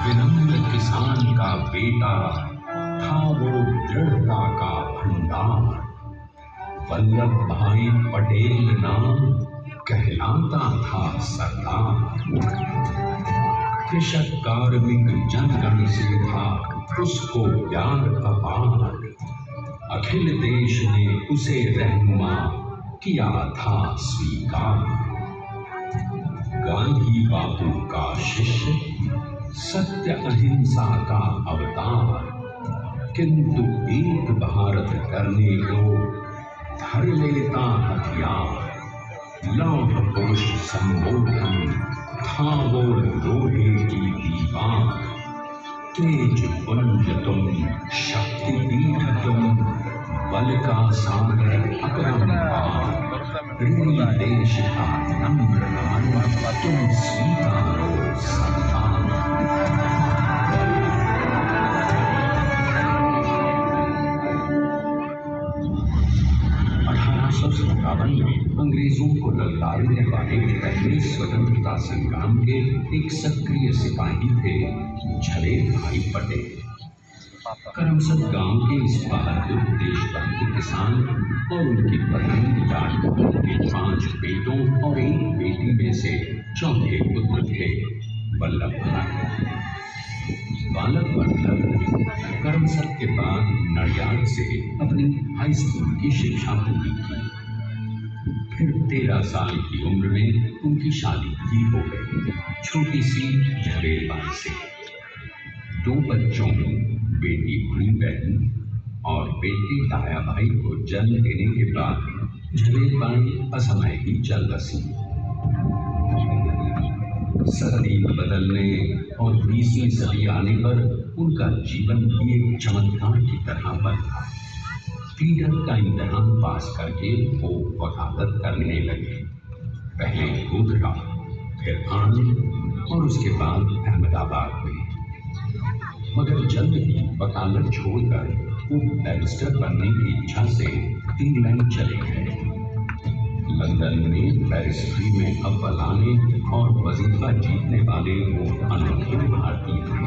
विनम्र किसान का बेटा था वो दृढ़ता का भंडार। वल्लभ भाई पटेल नाम कहलाता था सरदार। कृषक कार्मिक जनगण से था उसको प्यार अपार। अखिल देश ने उसे रहनुमा किया था स्वीकार। गांधी बापू का शिष्य, सत्य अहिंसा का अवतार। किंतु एक भारत करने को धर लेता हथियार। लौह पुरुष संबोधन था वो लोहे की दीवार। तेज पुंज तुम, शक्तिपीठ तुम, बल का सागर अपरंपार। ऋणी देश का नम्र नारी, तुम स्वीकारो सम्मान। 1857 में अंग्रेजों को ललकारने वाले पहले स्वतंत्रता संग्राम के एक सक्रिय सिपाही थे झवेर भाई पटेल। करमसद गांव के इस बहादुर देशभक्त किसान और उनकी पत्नी राजकुमार के 5 बेटों और 1 बेटी में से चौथे पुत्र थे वल्लभ भाई। बालक वल्लभ करमसद के बाद नडियाद से अपनी हाई स्कूल की शिक्षा पूरी की। फिर 13 साल की उम्र में उनकी शादी भी हो गई छोटी सी झवेर बाई से। 2 बच्चों में बेटी भूरी बहन और बेटे दाया भाई को जन्म देने के बाद झवेर बाई असमय ही चल बसी। सदी बदलने और 20वीं सदी आने पर उनका जीवन भी एक चमत्कार की तरह बना। क्लीडर का इम्तिहान पास करके वो वकालत करने लगे। पहले गोधरा, फिर आनंद और उसके बाद अहमदाबाद में। मगर जल्द ही वकालत छोड़कर वो बैरिस्टर बनने की इच्छा से इंग्लैंड चले गए। लंदन में बैरिस्ट्री में अव्वल आने और वजीफा जीतने वाले वो अनोखे भारतीय थे।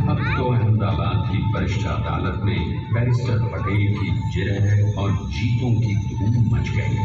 अब तो अहमदाबाद की वरिष्ठ अदालत में बैरिस्टर पटेल की जिरह और जीतों की धूम मच गई।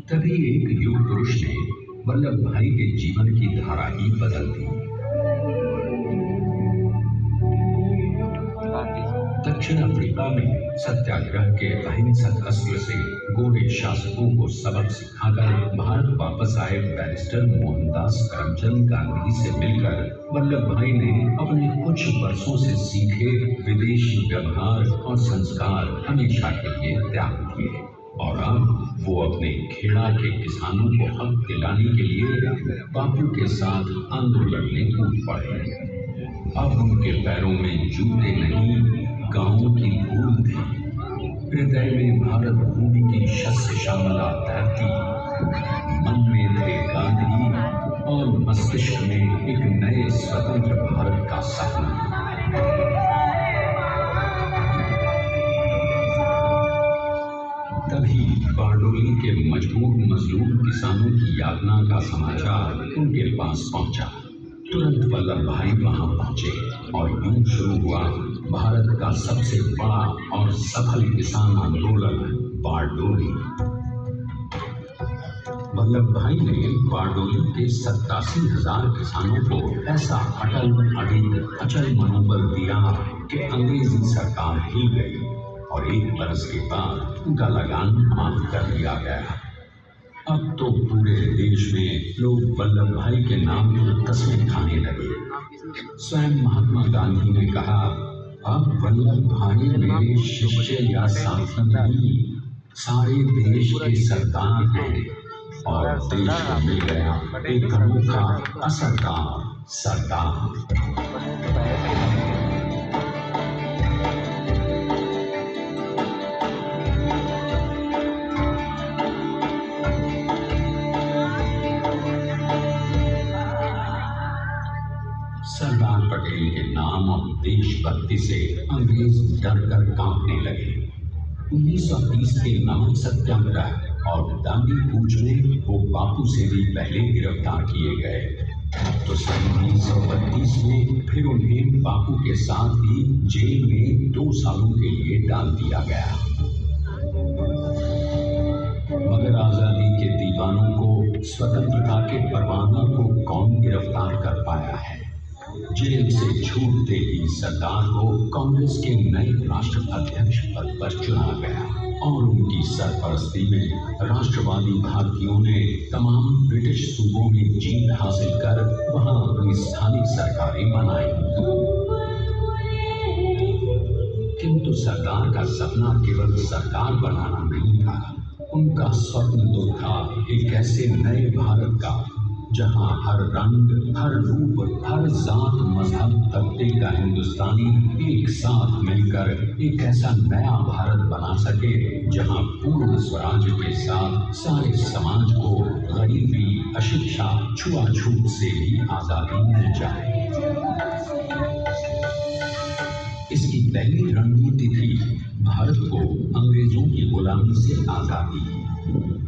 तभी एक युग पुरुष ने वल्लभ भाई के जीवन की धारा ही बदल दी। दक्षिण अफ्रीका में सत्याग्रह के अहिंसक अस्त्र से गोरे शासकों को सबक सिखाकर भारत वापस आए बैरिस्टर मोहनदास करमचंद गांधी से मिलकर वल्लभ भाई ने अपने कुछ वर्षों से सीखे विदेशी व्यवहार और संस्कार हमेशा के लिए त्याग किए और अब वो अपने खेड़ा के किसानों को हक दिलाने के लिए बापू के साथ आंदोलन में कूद पड़े। अब उनके पैरों में जूते नहीं, गांवों की धूल थी। हृदय में भारत भूमि की शस्य श्यामला धरती। मन में थे गांधी और मस्तिष्क में एक नए स्वतंत्र भारत का सपना। तभी बारडोली के मजबूर मजलूम किसानों की यातना का समाचार उनके पास पहुंचा। तुरंत वल्लभ भाई वहां पहुंचे और यूं शुरू हुआ भारत का सबसे बड़ा और सफल किसान आंदोलन बारडोली। वल्लभ भाई ने बारडोली के 87,000 किसानों को ऐसा अटल अडिग अचल मनोबल दिया कि अंग्रेजी सरकार हिल गई और 1 बरस के बाद उनका लगान माफ कर दिया गया। अब तो पूरे देश में लोग वल्लभ भाई के नाम पर तस्वीर खाने लगे। स्वयं महात्मा गांधी ने कहा, अब वल्लभ भाई मेरे शिष्य या साथी नहीं, सारे देश के सरदार हैं और देश को मिल गया एक अनोखा असरदार सरदार। सरदार पटेल के नाम और देशभक्ति से अंग्रेज डर कर कांपने लगे। 1930 के नमक सत्याग्रह और दांडी कूच में वो बापू से भी पहले गिरफ्तार किए गए। तो सन 1932 में फिर उन्हें बापू के साथ ही जेल में 2 सालों के लिए डाल दिया गया। मगर आजादी के दीवानों को स्वतंत्रता के परवानों को कौन गिरफ्तार कर पाया है? जेल से छूटते ही सरदार को कांग्रेस के नए राष्ट्राध्यक्ष पद पर चुना गया और उनकी सरपरस्ती में राष्ट्रवादी भारतीयों ने तमाम ब्रिटिश सूबों में जीत हासिल कर वहां अपनी स्थानीय सरकारें बनाई। किंतु सरदार का सपना केवल सरकार बनाना नहीं था। उनका स्वप्न तो था एक ऐसे नए भारत का जहां हर रंग, हर रूप, हर जात, मजहब, तबके का हिंदुस्तानी एक साथ मिलकर एक ऐसा नया भारत बना सके जहां पूर्ण स्वराज के साथ सारे समाज को गरीबी, अशिक्षा, छुआछूत से भी आजादी मिल जाए। इसकी पहली रणनीति थी भारत को अंग्रेजों की गुलामी से आजादी,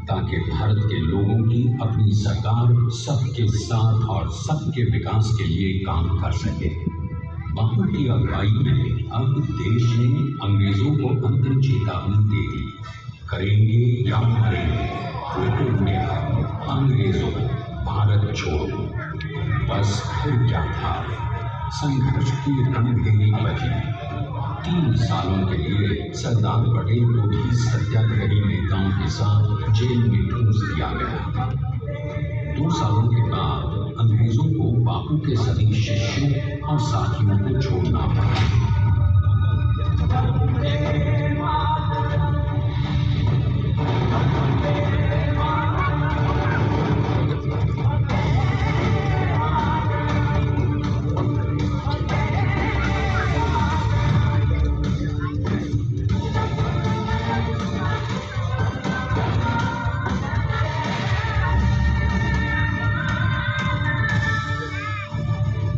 ताकि भारत के लोगों की अपनी सरकार सबके साथ और सबके विकास के लिए काम कर सके। बापू की अगुवाई में अब देश ने अंग्रेजों को अंतिम चेतावनी दे दी, करेंगे या मरेंगे, क्विट इंडिया, अंग्रेजों, भारत छोड़ो। बस फिर क्या था, संघर्ष की रणभेरी बजी। 3 सालों के लिए सरदार पटेल को भी सत्याग्रही नेताओं के साथ जेल में ठूंस दिया गया। 2 सालों के बाद अंग्रेजों को बापू के सभी शिष्यों और साथियों को छोड़ना पड़ा।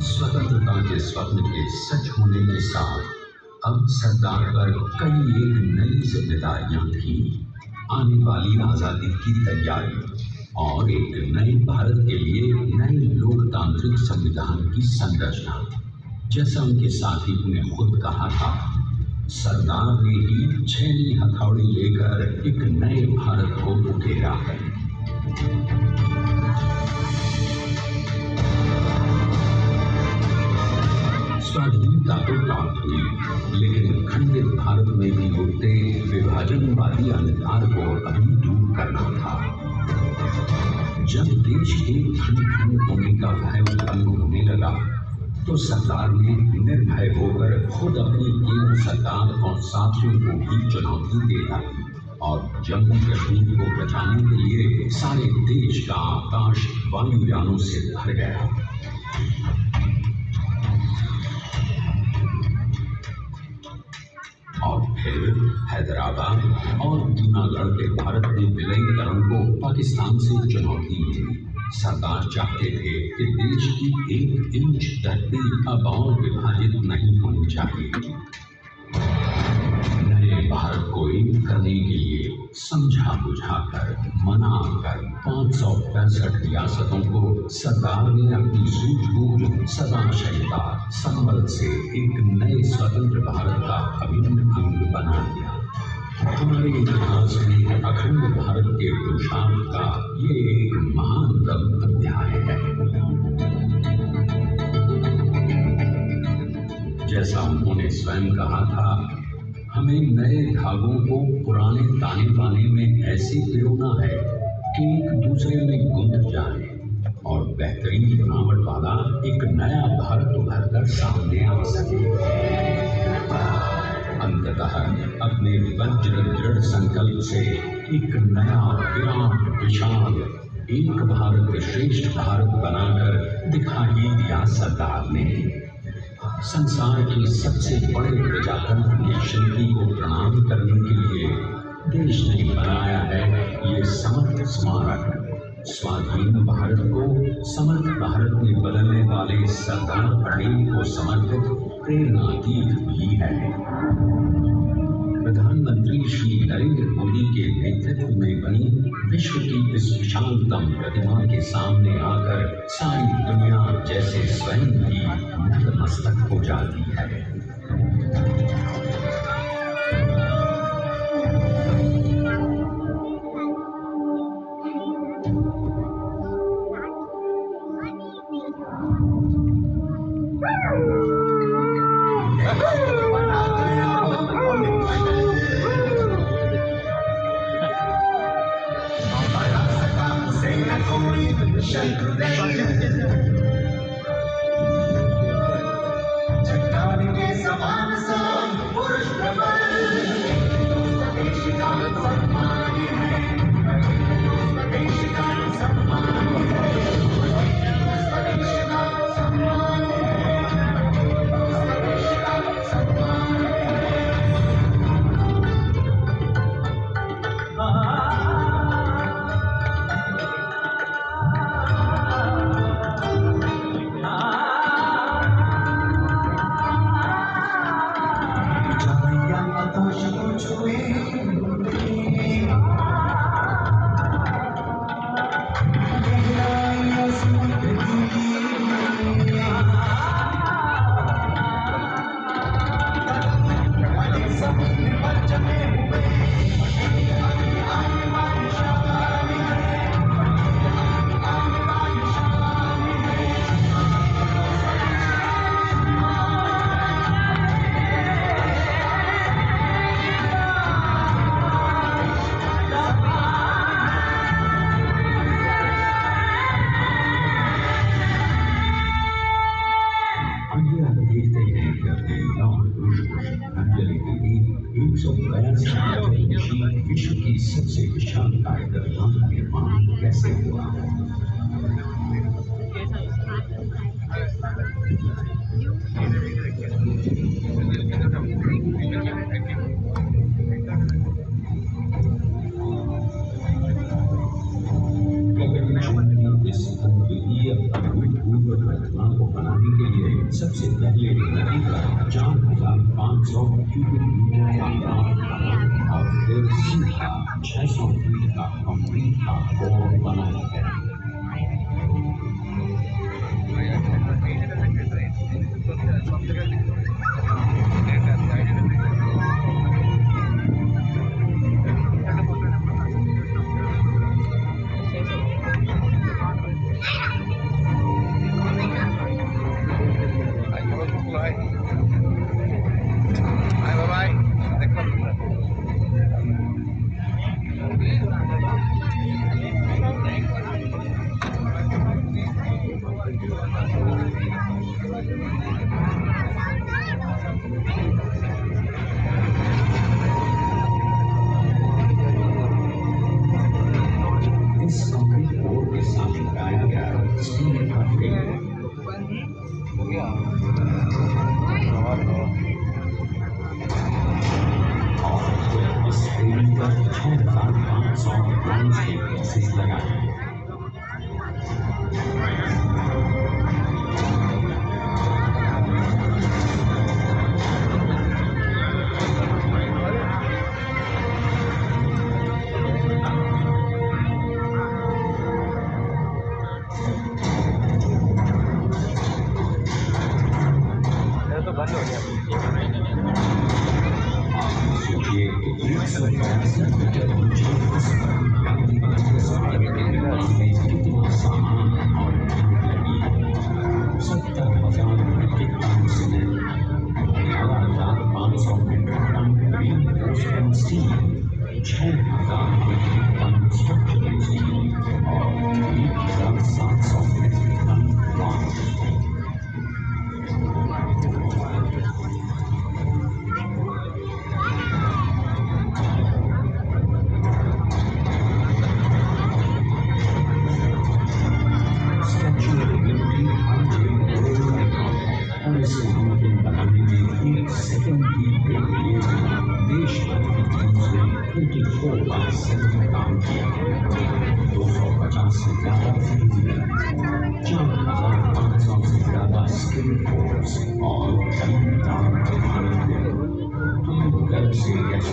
स्वतंत्रता के स्वप्न के सच होने के साथ अब सरदार पर कई एक नई जिम्मेदारियां थीं। आने वाली आजादी की तैयारी और एक नए भारत के लिए नए लोकतांत्रिक संविधान की संरचना। जैसा उनके साथी ने खुद कहा था, सरदार ने ही छेनी हथौड़ी लेकर एक नए भारत को उकेरा है। स्वाधीनता तो प्राप्त हुई, लेकिन खंडित भारत में भी उठते विभाजनवादी अंधकार को अभी दूर करना था। जब देश के खंड खंड होने का भय उत्पन्न होने लगा, तो सरदार ने निर्भय होकर खुद अपनी केंद्र सरकार और साथियों को भी चुनौती दे डाली और जम्मू कश्मीर को बचाने के लिए सारे देश का आकाश वायुयानों से भर गया। और फिर हैदराबाद और जूनागढ़ के भारत के विलयीकरण को पाकिस्तान से चुनौती मिली। सरदार चाहते थे कि देश की 1 इंच धरती अब और विभाजित नहीं होनी चाहिए। नए भारत को एक करने के लिए समझा बुझाकर मनाकर 565 रियासतों को सरदार ने अपनी सूझबूझ, सदाशयता, संबल से एक नए स्वतंत्र भारत का अभिन्न अंग बना दिया। हमारे इतिहास में अखंड भारत के पुरुषार्थ का ये एक महानतम अध्याय है। जैसा उन्होंने स्वयं कहा था, हमें नए धागों को पुराने ताने बाने में ऐसी पिरोना है कि एक दूसरे में गुंथ जाए और बेहतरीन बनावट वाला एक नया भारत उभर कर सामने आ सके। अंततः अपने वज्र दृढ़ संकल्प से एक नया विराट विशाल एक भारत श्रेष्ठ भारत बनाकर दिखा ही दिया सरदार ने। संसार के सबसे बड़े प्रजातंत्र के शिल्पी को प्रणाम करने के लिए देश ने बनाया है ये समर्थ स्मारक। स्वाधीन भारत को समर्थ भारत में बदलने वाले सरदार पटेल को समर्पित प्रेरणातीत भी है। प्रधानमंत्री श्री नरेंद्र मोदी के नेतृत्व में बनी विश्व की इस विशालतम प्रतिमा के सामने आकर सारी दुनिया जैसे स्वयं ही नतमस्तक हो जाती है। चट्टान के समान सा पुरुष प्रबल, स्वदेश का सम्मान है, स्वदेश का सम्मान है, स्वदेश का सम्मान है, स्वदेश का सम्मान है। विश्व की सबसे विशाल कार्यक्रम का निर्माण कैसे हुआ? इस अद्वितीय अभूतपूर्व प्रतिमा को बनाने के लिए सबसे पहले नदी का 4,500 क्यूबिक मीटर का ग्राउंड और फिर सीधा 600 फीट का कंक्रीट का फ्लोर बनाया गया।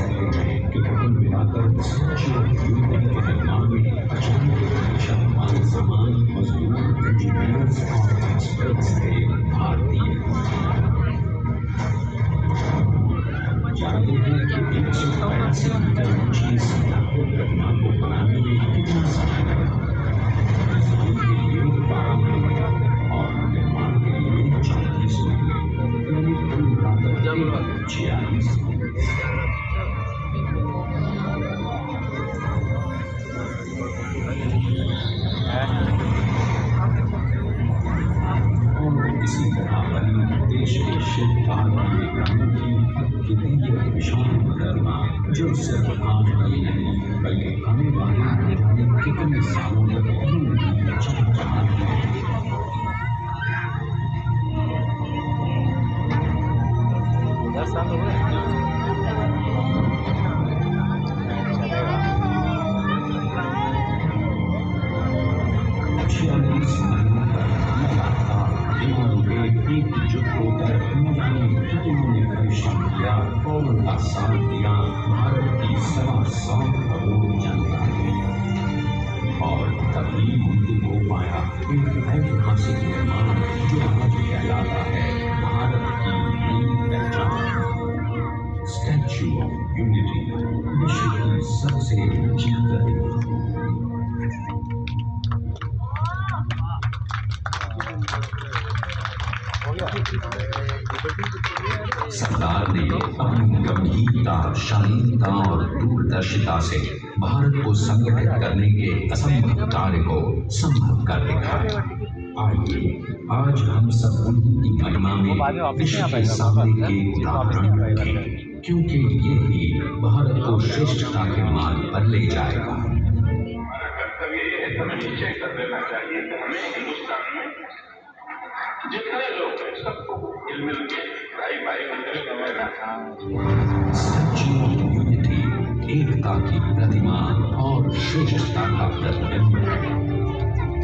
और 46 और इसी तरह बनी देश के शिल्पकार के कामों की अद्वितीय विशाल गरिमा जो सिर्फ आज ही नहीं बल्कि आने वाले न जाने कितने सालों तक यूं ही चमचमाती रहेगी। एकजुट होकर उन्होंने परिश्रम किया और उनका साथ दिया भारत की 7.25 करोड़ जनता ने। और तभी मुमकिन हो पाया एक ऐतिहासिक निर्माण जो आज कहलाता है भारत की नई पहचान, स्टैच्यू ऑफ यूनिटी, विश्व की सबसे ऊंची प्रतिमा। सरदार ने अपनी गंभीरता, शालीनता और दूरदर्शिता से भारत को संगठित करने के असंभव कार्य को संभव कर दिखाया। आइए आज हम सब उन्हीं की महिमा में विश्व के सामने एक उदाहरण रखें, क्योंकि ये ही भारत को श्रेष्ठता के मार्ग पर ले जाएगा। निश्चय कर देना चाहिए कि हमें हिंदुस्तान में जितने लोग हैं सबको मिल के भाई स्टैच्यू ऑफ यूनिटी एकता की प्रतिमा और श्रेष्ठता का प्रतिबिंब है।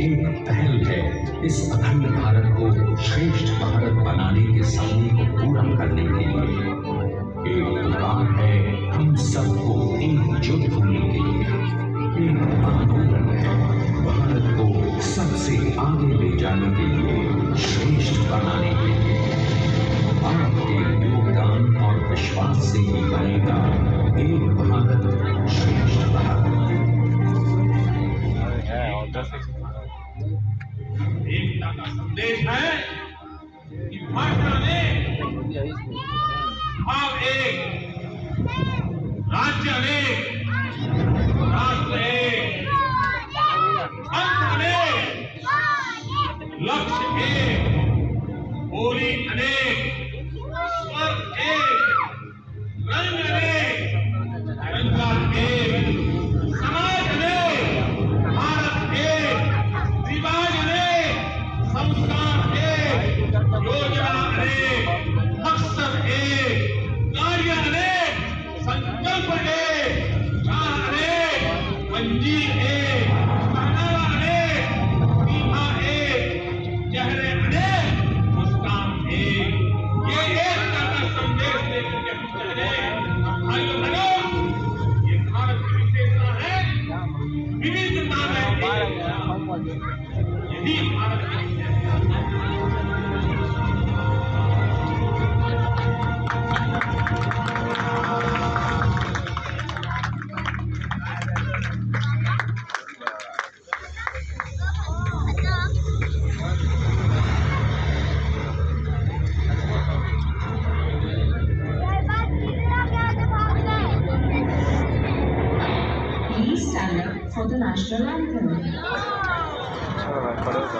एक पहल है इस अखंड भारत को श्रेष्ठ भारत बनाने के सपने को पूरा करने के लिए। एक पुकार है हम सबको एकजुट होने के लिए। एक आंदोलन है भारत को सबसे आगे ले जाने के लिए, श्रेष्ठ बनाने के लिए। आपके योगदान और विश्वास से ही बनेगा एक भारत श्रेष्ठ भारत। एकता का संदेश है कि भाषा ने भाव एक, राज्य अनेक, राष्ट्र एक, पंथ अनेक, लक्ष्य एक, बोली अनेक, स्वर एक, रंग अनेक, तिरंगा एक, समाज अनेक, भारत एक, रिवाज अनेक, संस्कार एक, योजना अनेक, मकसद एक, कार्य अनेक, संकल्प एक, राह अनेक, पंजी एक, पहनावा अनेक, सीमा एक, चेहरे अनेक, मुस्कान एक। ये एकता का संदेश लेकर के हम चले। भाइयों बहनों, ये भारत की विशेषता है, विविधता में एकता। यही भारत की विशेषता है। Please stand up for the national anthem.